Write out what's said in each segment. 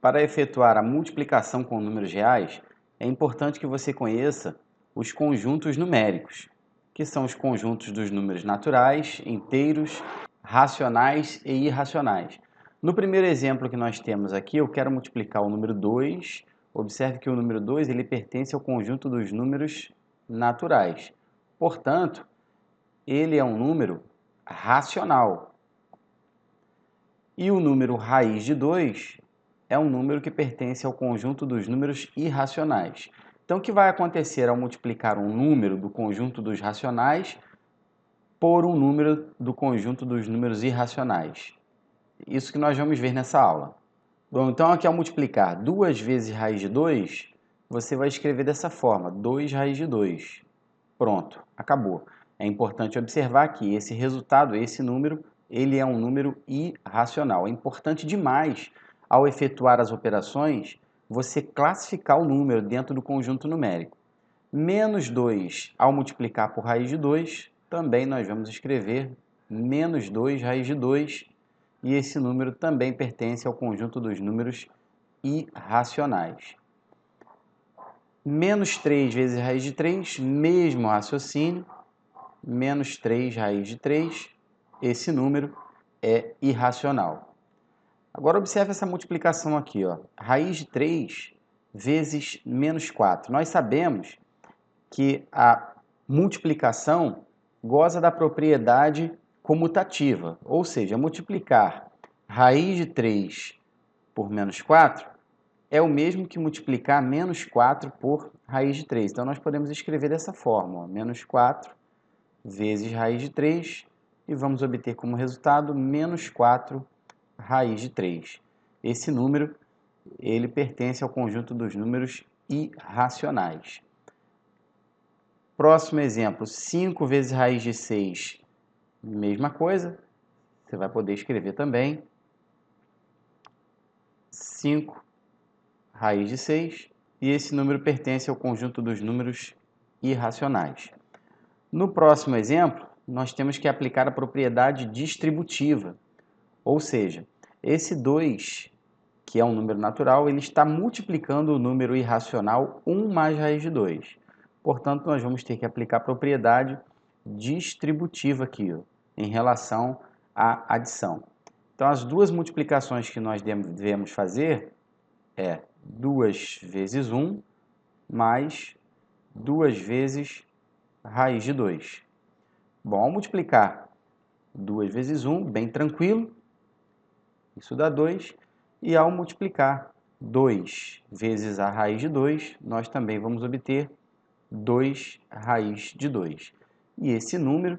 Para efetuar a multiplicação com números reais, é importante que você conheça os conjuntos numéricos, que são os conjuntos dos números naturais, inteiros, racionais e irracionais. No primeiro exemplo que nós temos aqui, eu quero multiplicar o número 2. Observe que o número 2 ele pertence ao conjunto dos números naturais. Portanto, ele é um número racional. E o número raiz de 2 é um número que pertence ao conjunto dos números irracionais. Então, o que vai acontecer ao multiplicar um número do conjunto dos racionais por um número do conjunto dos números irracionais? Isso que nós vamos ver nessa aula. Bom, então aqui ao multiplicar 2 vezes raiz de 2, você vai escrever dessa forma, 2 raiz de 2. Pronto, acabou. É importante observar que esse resultado, esse número, ele é um número irracional. É importante demais, ao efetuar as operações, você classificar o número dentro do conjunto numérico. Menos 2 ao multiplicar por raiz de 2, também nós vamos escrever menos 2 raiz de 2, e esse número também pertence ao conjunto dos números irracionais. Menos 3 vezes raiz de 3, mesmo raciocínio, menos 3 raiz de 3, esse número é irracional. Agora observe essa multiplicação aqui, ó. Raiz de 3 vezes menos 4. Nós sabemos que a multiplicação goza da propriedade comutativa, ou seja, multiplicar raiz de 3 por menos 4 é o mesmo que multiplicar menos 4 por raiz de 3. Então, nós podemos escrever dessa forma, ó, menos 4 vezes raiz de 3, e vamos obter como resultado menos 4 raiz de 3. Esse número, ele pertence ao conjunto dos números irracionais. Próximo exemplo, 5 vezes raiz de 6, mesma coisa, você vai poder escrever também 5 raiz de 6, e esse número pertence ao conjunto dos números irracionais. No próximo exemplo, nós temos que aplicar a propriedade distributiva, ou seja, esse 2, que é um número natural, ele está multiplicando o número irracional 1 mais raiz de 2. Portanto, nós vamos ter que aplicar a propriedade distributiva aqui, ó, em relação à adição. Então, as duas multiplicações que nós devemos fazer é 2 vezes 1 mais 2 vezes raiz de 2. Bom, ao multiplicar 2 vezes 1, bem tranquilo, isso dá 2. E ao multiplicar 2 vezes a raiz de 2, nós também vamos obter 2 raiz de 2. E esse número,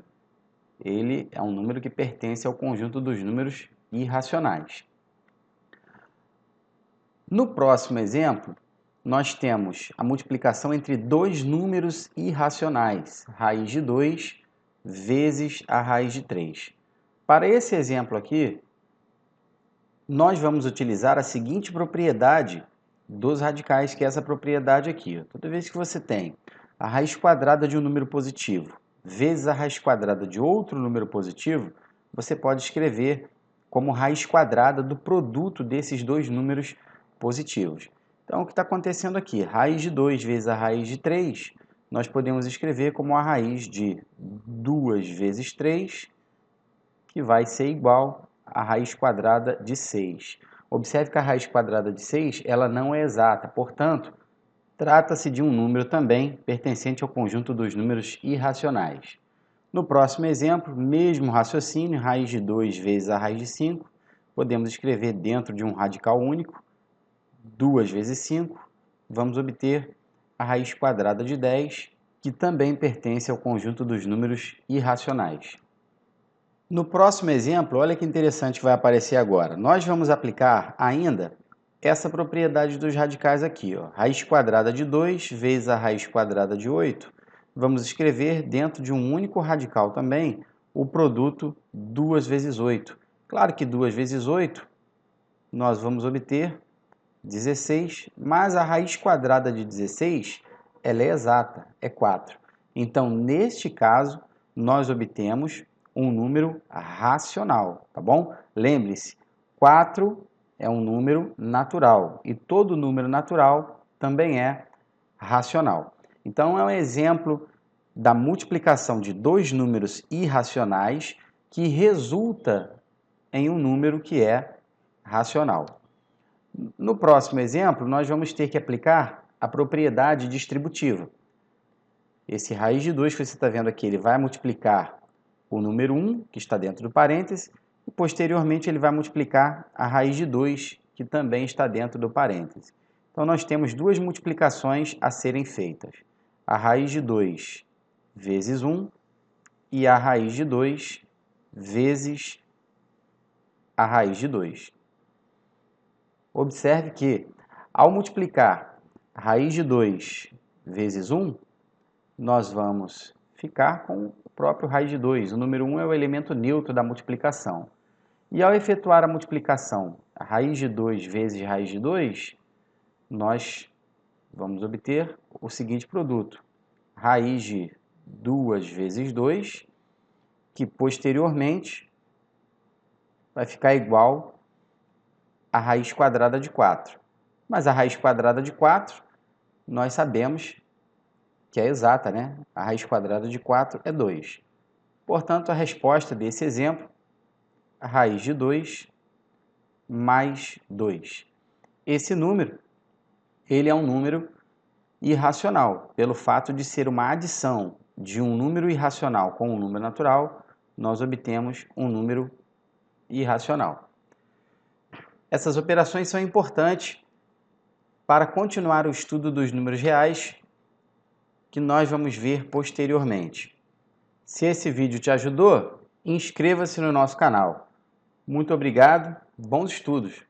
ele é um número que pertence ao conjunto dos números irracionais. No próximo exemplo, nós temos a multiplicação entre dois números irracionais, raiz de 2 vezes a raiz de 3. Para esse exemplo aqui, nós vamos utilizar a seguinte propriedade dos radicais, que é essa propriedade aqui. Toda vez que você tem a raiz quadrada de um número positivo vezes a raiz quadrada de outro número positivo, você pode escrever como raiz quadrada do produto desses dois números positivos. Então, o que está acontecendo aqui? Raiz de 2 vezes a raiz de 3, nós podemos escrever como a raiz de 2 vezes 3, que vai ser igual a raiz quadrada de 6. Observe que a raiz quadrada de 6 ela não é exata, portanto, trata-se de um número também pertencente ao conjunto dos números irracionais. No próximo exemplo, mesmo raciocínio, raiz de 2 vezes a raiz de 5, podemos escrever dentro de um radical único, 2 vezes 5, vamos obter a raiz quadrada de 10, que também pertence ao conjunto dos números irracionais. No próximo exemplo, olha que interessante que vai aparecer agora. Nós vamos aplicar ainda essa propriedade dos radicais aqui, ó. Raiz quadrada de 2 vezes a raiz quadrada de 8. Vamos escrever dentro de um único radical também o produto 2 vezes 8. Claro que 2 vezes 8 nós vamos obter 16, mas a raiz quadrada de 16 ela é exata, é 4. Então, neste caso, nós obtemos um número racional, tá bom? Lembre-se, 4 é um número natural e todo número natural também é racional. Então, é um exemplo da multiplicação de dois números irracionais que resulta em um número que é racional. No próximo exemplo, nós vamos ter que aplicar a propriedade distributiva. Esse raiz de 2 que você está vendo aqui, ele vai multiplicar o número 1, que está dentro do parêntese, e posteriormente ele vai multiplicar a raiz de 2, que também está dentro do parêntese. Então, nós temos duas multiplicações a serem feitas. A raiz de 2 vezes 1 e a raiz de 2 vezes a raiz de 2. Observe que, ao multiplicar a raiz de 2 vezes 1, nós vamos ficar com o próprio raiz de 2. O número 1 é o elemento neutro da multiplicação. E ao efetuar a multiplicação, a raiz de 2 vezes raiz de 2, nós vamos obter o seguinte produto. Raiz de 2 vezes 2, que posteriormente vai ficar igual a raiz quadrada de 4. Mas a raiz quadrada de 4, nós sabemos que é exata, né? A raiz quadrada de 4 é 2. Portanto, a resposta desse exemplo, a raiz de 2 mais 2. Esse número, ele é um número irracional. Pelo fato de ser uma adição de um número irracional com um número natural, nós obtemos um número irracional. Essas operações são importantes para continuar o estudo dos números reais, que nós vamos ver posteriormente. Se esse vídeo te ajudou, inscreva-se no nosso canal. Muito obrigado, bons estudos!